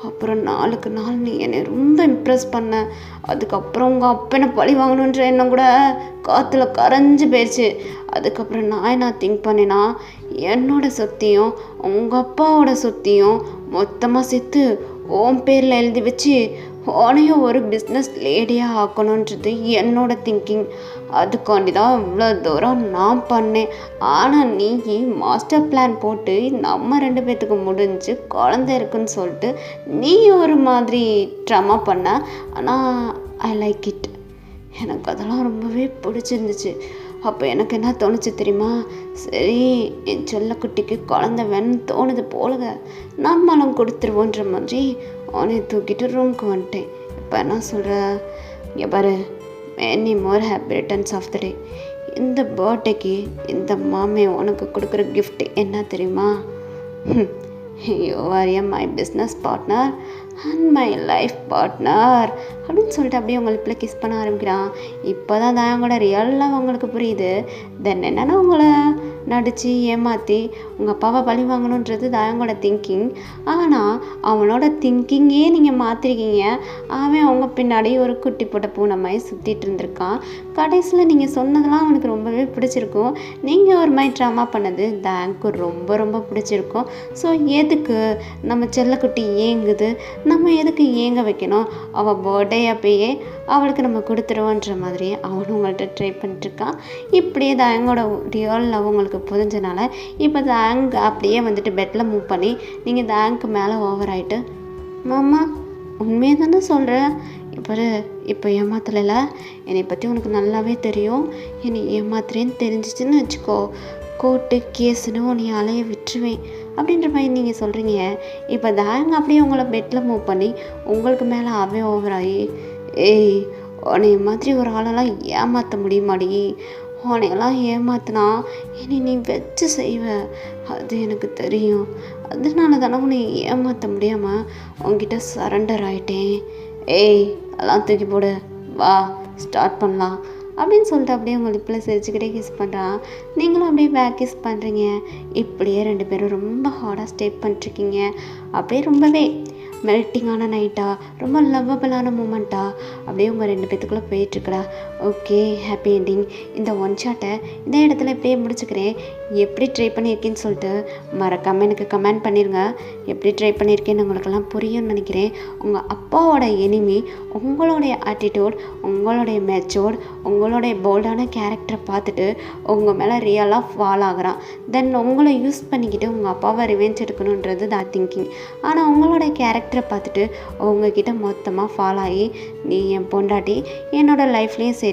அப்புறம் நாளுக்கு நாள் நீ என்னை ரொம்ப இம்ப்ரெஸ் பண்ண. அதுக்கப்புறம் உங்கள் அப்பனை பழி வாங்கணுன்ற எண்ணம் கூட காற்றுல கரைஞ்சி போயிடுச்சு. அதுக்கப்புறம் நான் என்ன திங்க் பண்ணினா, என்னோட சொத்தையும் உங்கள் அப்பாவோட சொத்தையும் மொத்தமாக சேர்த்து ஓம் பேரில் எழுதி வச்சு உனையும் ஒரு பிஸ்னஸ் லேடியாக ஆக்கணுன்றது என்னோட திங்கிங். அதுக்காண்டி தான் இவ்வளோ தூரம் நான் பண்ணேன். ஆனால் நீ மாஸ்டர் பிளான் போட்டு நம்ம 2 பேர்த்துக்கு முடிஞ்சு குழந்தை இருக்குன்னு சொல்லிட்டு நீ ஒரு மாதிரி ட்ராமா பண்ண. ஆனால் ஐ லைக் இட். எனக்கு அதெல்லாம் ரொம்பவே பிடிச்சிருந்துச்சு. அப்போ எனக்கு என்ன தோணுச்சு தெரியுமா? சரி, என் செல்லக்குட்டிக்கு குழந்தை வேணும்னு தோணுது போலுங்க, நம்மளும் கொடுத்துருவோன்ற மாதிரி அவனை தூக்கிட்டு ரூமுக்கு வந்துட்டேன். இப்போ என்ன சொல்கிற? இங்கே பாரு, many more happy returns of the day. இந்த பர்த்டேக்கு இந்த மாமே உனக்கு கொடுக்குற கிஃப்ட் என்ன தெரியுமா? You are my business partner and my life partner அப்படின்னு சொல்லிட்டு அப்படியே உங்களை கிஸ் பண்ண ஆரம்பிக்கிறான். இப்போ தான் அவங்களோட ரியலாக உங்களுக்கு புரியுது. தென் என்னென்னா உங்களை நடித்து ஏமாற்றி உங்கள் அப்பாவை பழி வாங்கணுன்றது தாயங்களோட திங்கிங். ஆனால் அவனோட திங்கிங்கே நீங்கள் மாற்றிருக்கீங்க. அவன் அவங்க பின்னாடி ஒரு குட்டி போட்ட பூனை மாதிரி சுற்றிட்டு இருந்திருக்கான். கடைசியில் நீங்கள் சொன்னதெல்லாம் அவனுக்கு ரொம்பவே பிடிச்சிருக்கும். நீங்கள் ஒரு மாதிரி ட்ராமா பண்ணது தாங்க்கு ரொம்ப ரொம்ப பிடிச்சிருக்கும். ஸோ எதுக்கு நம்ம செல்லக்குட்டி ஏங்குது, நம்ம எதுக்கு ஏங்க வைக்கணும்? அவள் பர்த்டே அப்பயே அவளுக்கு நம்ம கொடுத்துருவோன்ற மாதிரி அவனும் உங்கள்கிட்ட ட்ரை பண்ணிட்டுருக்கான். இப்படியே தாயங்களோட ரியல் லவ் உங்களுக்கு புரிஞ்சனால இப்போ தாங்க் அப்படியே வந்துட்டு பெட்டில் மூவ் பண்ணி நீங்கள் தாங்க்கு மேலே ஓவர் ஆகிட்டு, மாமா உண்மையை தானே சொல்கிறேன், இப்போ ஏமாத்தலைல, என்னை பற்றி உனக்கு நல்லாவே தெரியும், என்னை ஏமாத்துறேன்னு தெரிஞ்சிச்சுன்னு வச்சுக்கோ, கோர்ட்டு கேஸுன்னு உன்னை அலைய விட்டுருவேன் அப்படின்ற மாதிரி நீங்கள் சொல்கிறீங்க. இப்போ தாங்க அப்படியே உங்களை பெட்டில் மூவ் பண்ணி உங்களுக்கு மேலே அவே ஓவர் ஆகி, ஏய் உன்னை மாதிரி ஒரு ஆளெல்லாம் ஏமாற்ற முடியுமாடி, உன்னையெல்லாம் ஏமாத்தினா என்னை நீ வச்சு செய்வ, அது எனக்கு தெரியும், அதனால தானே உன்னை ஏமாற்ற முடியாமல் உங்ககிட்ட சரண்டர் ஆகிட்டேன். ஏய் அதெல்லாம் தூக்கி போடு, வா ஸ்டார்ட் பண்ணலாம் அப்படின்னு சொல்லிட்டு அப்படியே உங்கள் லிப்பில் சிரிச்சுக்கிட்டே கிஸ் பண்ணுறான். நீங்களும் அப்படியே பேக் கிஸ் பண்ணுறீங்க. இப்படியே 2 பேரும் ரொம்ப ஹார்டாக ஸ்டே பண்ணிட்டுருக்கீங்க. அப்படியே ரொம்பவே மெல்ட்டிங்கான நைட்டாக, ரொம்ப லவ்வபிளான மூமெண்ட்டாக அப்படியே உங்கள் 2 பேத்துக்குள்ளே போயிட்டுருக்குடா. Okay, happy ending. இந்த ஒன் ஷாட்டை இந்த இடத்துல இப்படியே முடிச்சுக்கிறேன். எப்படி ட்ரை பண்ணியிருக்கேன்னு சொல்லிட்டு மறக்காமல் எனக்கு கமெண்ட் பண்ணிடுங்க. எப்படி ட்ரை பண்ணியிருக்கேன்னு உங்களுக்கெல்லாம் புரியும்னு நினைக்கிறேன். உங்கள் அப்பாவோட எனிமி உங்களுடைய ஆட்டிடியூட், உங்களுடைய மெச்சூர்ட், உங்களுடைய போல்டான கேரக்டரை பார்த்துட்டு உங்கள் மேலே ரியலாக ஃபால் ஆகுறான். தென் உங்களை யூஸ் பண்ணிக்கிட்டு உங்கள் அப்பாவை ரிவெஞ்ச் எடுக்கணுன்றது தான் திங்கிங். ஆனால் உங்களோட கேரக்டரை பார்த்துட்டு உங்ககிட்ட மொத்தமாக ஃபால் ஆகி, நீ என் பொண்டாட்டி, என்னோட லைஃப்லேயும் சரி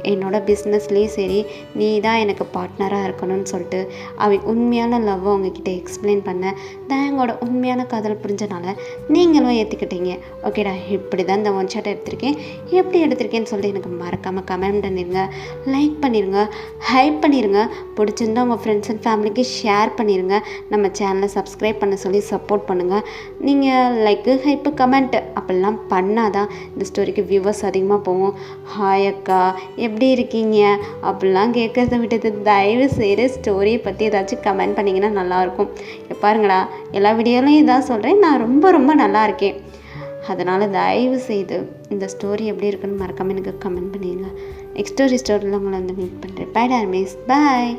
என்னோட பிஸ்னஸ்லேயும் சரி நீ தான் எனக்கு பார்ட்னராக இருக்கணும்னு சொல்லிட்டு அவன் உண்மையான லவ்வை உங்ககிட்ட எக்ஸ்பிளைன் பண்ண தாயங்களோட உண்மையான காதல் புரிஞ்சனால நீங்களும் ஏற்றுக்கிட்டீங்க. ஓகேடா, இப்படி தான் இந்த ஒன் ஷாட் எடுத்திருக்கேன். எப்படி எடுத்திருக்கேன்னு சொல்லிட்டு எனக்கு மறக்காமல் கமெண்ட் பண்ணிடுங்க, லைக் பண்ணிடுங்க, ஹைப் பண்ணிடுங்க. பிடிச்சிருந்தா உங்கள் ஃப்ரெண்ட்ஸ் அண்ட் ஃபேமிலிக்கு ஷேர் பண்ணிடுங்க. நம்ம சேனலை சப்ஸ்கிரைப் பண்ண சொல்லி சப்போர்ட் பண்ணுங்கள். நீங்கள் லைக்கு, ஹைப்பு, கமெண்ட் அப்படிலாம் பண்ணாதான் இந்த ஸ்டோரிக்கு வியூவர்ஸ் அதிகமாக போகும். ஹாய் அக்கா எப்படி இருக்கீங்க அப்படிலாம் கேட்குறத விட்டது தயவு செய்து ஸ்டோரியை பற்றி ஏதாச்சும் கமெண்ட் பண்ணிங்கன்னா நல்லாயிருக்கும். பாருங்களா, எல்லா வீடியோலையும் இதான் சொல்கிறேன், நான் ரொம்ப ரொம்ப நல்லா இருக்கேன். அதனால் தயவு செய்து இந்த ஸ்டோரி எப்படி இருக்குன்னு மறக்காமல் எனக்கு கமெண்ட் பண்ணிடுங்க. நெக்ஸ்ட் ஸ்டோரியில் உங்களை வந்து மீட் பண்ணுறேன். பை டார்மிஸ், பாய்.